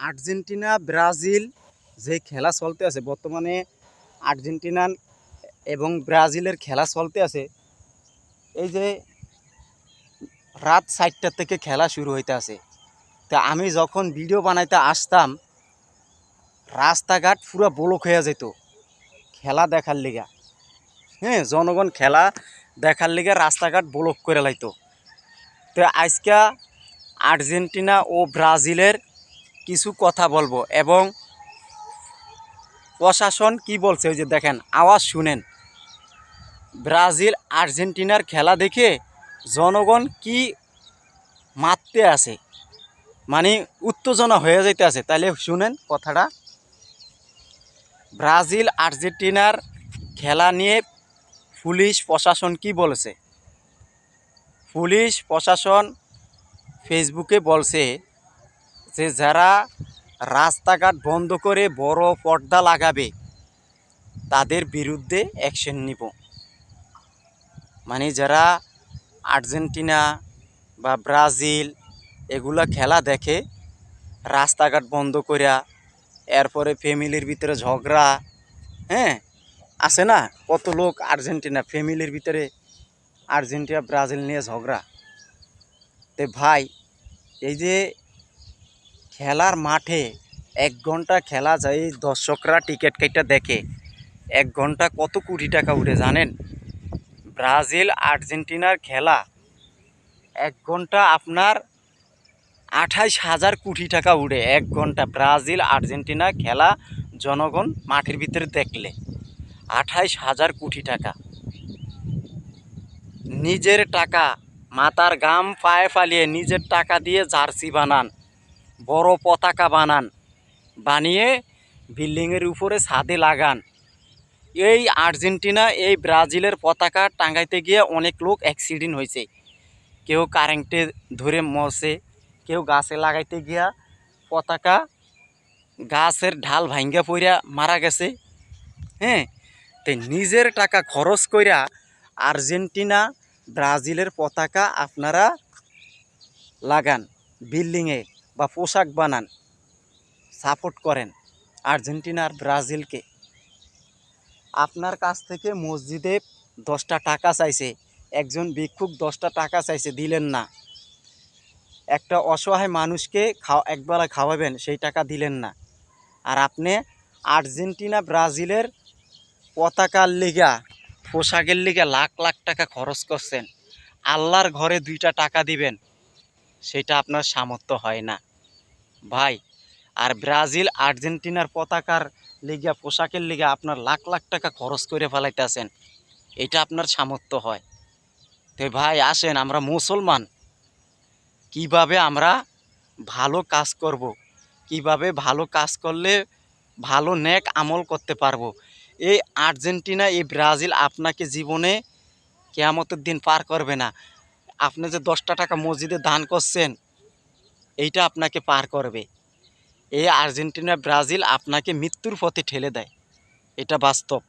Argentina Brazil যে খেলা চলতে আছে বর্তমানে, আর্জেন্টিনা এবং ব্রাজিলের খেলা চলতে আছে। এই যে রাত 4টা থেকে খেলা শুরু হইতে আছে। তা আমি যখন ভিডিও বানাইতে আসতাম, রাস্তাঘাট পুরো ব্লক হয়ে যেত খেলা দেখার লিগা। হ্যাঁ, জনগণ খেলা দেখার লিগা রাস্তাঘাট ব্লক করে লাইতো। তো আজকে আর্জেন্টিনা ও ব্রাজিলের কিছু কথা বলবো এবং প্রশাসন কি বলছে ওই যে দেখেন, আওয়াজ শুনেন। ব্রাজিল আর্জেন্টিনার খেলা দেখে জনগণ কি মারতে আছে, মানে উত্তেজনা হয়ে যাইতে আছে। তাইলে শুনেন কথাটা। ব্রাজিল আর্জেন্টিনার খেলা নিয়ে পুলিশ প্রশাসন কি বলেছে। পুলিশ প্রশাসন ফেসবুকে বলছে যে যারা রাস্তাঘাট বন্ধ করে বড় পর্দা লাগাবে তাদের বিরুদ্ধে অ্যাকশন নিব। মানে যারা আর্জেন্টিনা বা ব্রাজিল এগুলা খেলা দেখে রাস্তাঘাট বন্ধ করিয়া, এরপরে ফ্যামিলির ভিতরে ঝগড়া, হ্যাঁ আছে না কত লোক আর্জেন্টিনা ফ্যামিলির ভিতরে আর্জেন্টিনা ব্রাজিল নিয়ে ঝগড়া। তে ভাই, এই যে খেলার মাঠে 1 ঘন্টা খেলা যায়, দর্শকরা টিকিট কেটে দেখে, 1 ঘন্টা কত কোটি টাকা উঠে জানেন? ব্রাজিল আর্জেন্টিনার খেলা 1 ঘন্টা আপনার 28,000 কোটি টাকা উঠে। 1 ঘন্টা ব্রাজিল আর্জেন্টিনা খেলা জনগণ মাঠের ভিতরে দেখলে 28,000 কোটি টাকা। নিজের টাকা, মাথার ঘাম পায়ে ফালিয়ে নিজের টাকা দিয়ে জার্সি বানান, বড় পতাকা বানান, বানিয়ে বিল্ডিংয়ের উপরে ছাদে লাগান। এই আর্জেন্টিনা এই ব্রাজিলের পতাকা টাঙ্গাইতে গিয়ে অনেক লোক অ্যাক্সিডেন্ট হয়েছে। কেউ কারেন্টে ধরে মরছে, কেউ গাছে লাগাইতে গিয়া পতাকা গাছের ঢাল ভাঙ্গা পইরা মারা গেছে। হ্যাঁ, তো নিজের টাকা খরচ কইরা আর্জেন্টিনা ব্রাজিলের পতাকা আপনারা লাগান বিল্ডিংয়ে বা পোশাক বানান, সাপোর্ট করেন আর্জেন্টিনা আর ব্রাজিলকে। আপনার কাছ থেকে মসজিদে 10টা টাকা চাইছে, একজন ভিক্ষুক 10টা টাকা চাইছে, দিলেন না। একটা অসহায় মানুষকে একবেলা খাওয়াবেন, সেই টাকা দিলেন না। আর আপনি আর্জেন্টিনা ব্রাজিলের পতাকার লিগা, পোশাকের লিগা লাখ লাখ টাকা খরচ করছেন, আল্লাহর ঘরে 2টা টাকা দিবেন, সেটা আপনার সামর্থ্য হয় না ভাই। আর ব্রাজিল আর্জেন্টিনার পতাকার লিগা, পোশাকের লিগা আপনার লাখ লাখ টাকা খরচ করে ফেলাইতেছেন, এটা আপনার সামর্থ্য হয়। তো ভাই আসেন, আমরা মুসলমান, কিভাবে আমরা ভালো কাজ করব, কিভাবে ভালো কাজ করলে ভালো নেক আমল করতে পারবো। এই আর্জেন্টিনা এই ব্রাজিল আপনাকে জীবনে কিয়ামতের দিন পার করবে না। আপনি যে 10টা টাকা মসজিদে দান করছেন, এইটা আপনাকে পার করবে। এই আর্জেন্টিনা ব্রাজিল আপনাকে মৃত্যুর পথে ঠেলে দেয়, এটা বাস্তব।